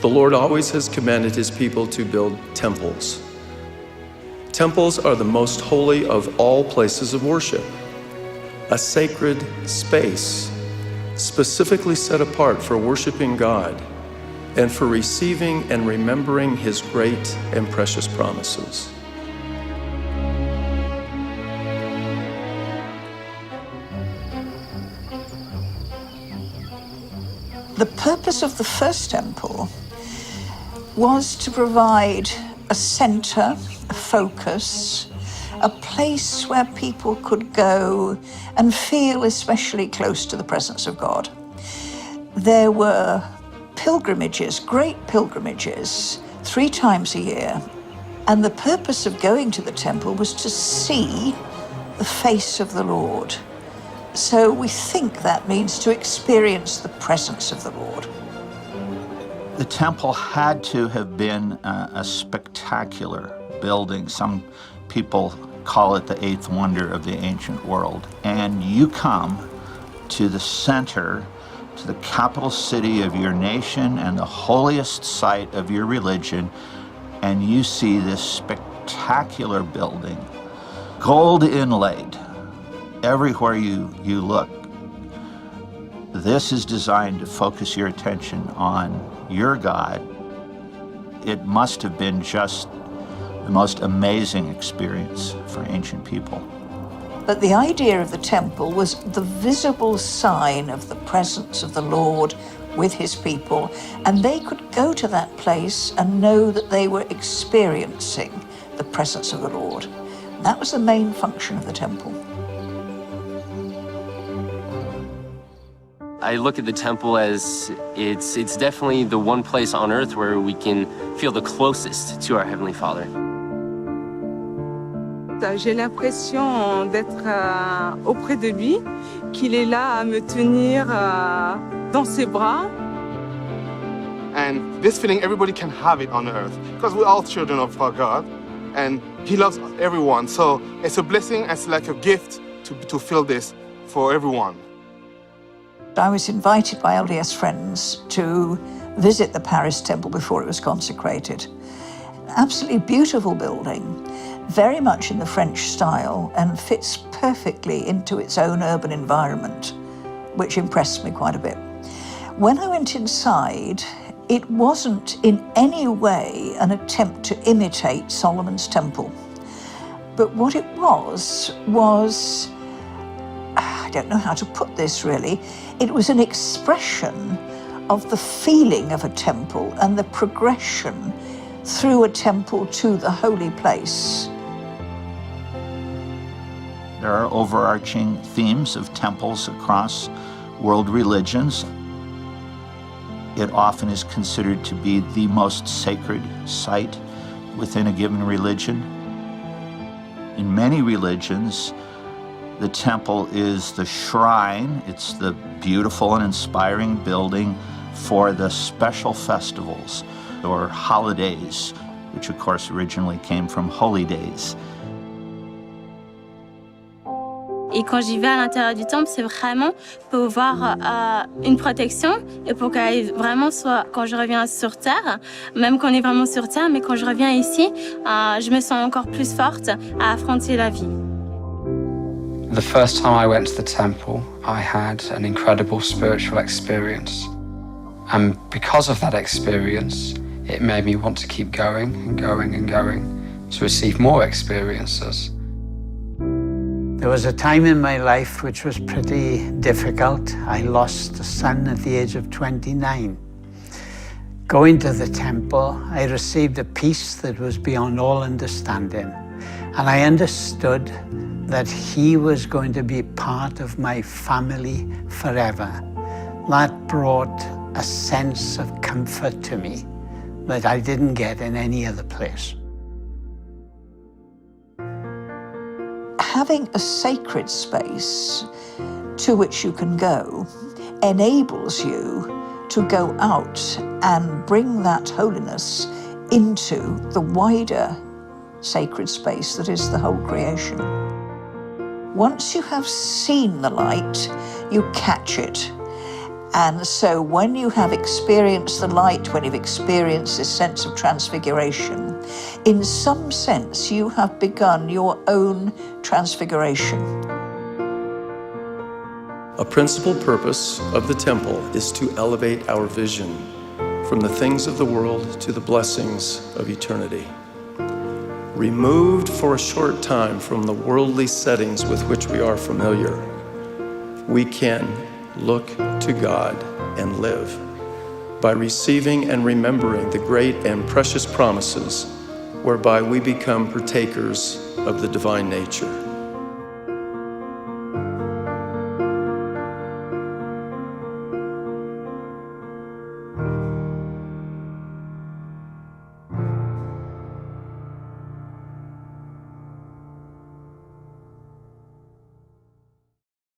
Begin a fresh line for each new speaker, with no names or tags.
The Lord always has commanded his people to build temples. Temples are the most holy of all places of worship, a sacred space specifically set apart for worshiping God and for receiving and remembering his great and precious promises.
The purpose of the first temple was to provide a center, a focus, a place where people could go and feel especially close to the presence of God. There were pilgrimages, great pilgrimages, 3 times a year, and the purpose of going to the temple was to see the face of the Lord. So we think that means to experience the presence of the Lord.
The temple had to have been a spectacular building. Some people call it the 8th wonder of the ancient world. And you come to the center, to the capital city of your nation and the holiest site of your religion, and you see this spectacular building, gold inlaid. Everywhere you look, this is designed to focus your attention on your God. It must have been just the most amazing experience for ancient people.
But the idea of the temple was the visible sign of the presence of the Lord with his people, and they could go to that place and know that they were experiencing the presence of the Lord. That was the main function of the temple.
I look at the temple as it's definitely the one place on earth where we can feel the closest to our Heavenly Father.
J'ai l'impression d'être auprès de lui, qu'il est là à me tenir dans ses bras.
And this feeling, everybody can have it on earth, because we're all children of our God, and he loves everyone. So it's a blessing, it's like a gift to feel this for everyone.
I was invited by LDS friends to visit the Paris temple before it was consecrated. Absolutely beautiful building, very much in the French style, and fits perfectly into its own urban environment, which impressed me quite a bit. When I went inside, it wasn't in any way an attempt to imitate Solomon's temple. But what it was, I don't know how to put this really, it was an expression of the feeling of a temple and the progression through a temple to the holy place.
There are overarching themes of temples across world religions. It often is considered to be the most sacred site within a given religion. In many religions, the temple is the shrine. It's the beautiful and inspiring building for the special festivals or holidays, which of course originally came from holy days.
Et quand j'y vais à l'intérieur du temple, c'est vraiment pour voir une protection et pour qu'elle vraiment soit, quand je reviens sur Terre, même quand on est vraiment sur Terre, mais quand je reviens ici, je me sens encore plus forte à affronter la vie.
The first time I went to the temple, I had an incredible spiritual experience. And because of that experience, it made me want to keep going and going and going to receive more experiences.
There was a time in my life which was pretty difficult. I lost a son at the age of 29. Going to the temple, I received a peace that was beyond all understanding. And I understood that he was going to be part of my family forever. That brought a sense of comfort to me that I didn't get in any other place.
Having a sacred space to which you can go enables you to go out and bring that holiness into the wider sacred space that is the whole creation. Once you have seen the light, you catch it, And so when you have experienced the light, when you've experienced this sense of transfiguration, in some sense you have begun your own transfiguration.
A principal purpose of the temple is to elevate our vision from the things of the world to the blessings of eternity. Removed for a short time from the worldly settings with which we are familiar, we can look to God and live by receiving and remembering the great and precious promises whereby we become partakers of the divine nature.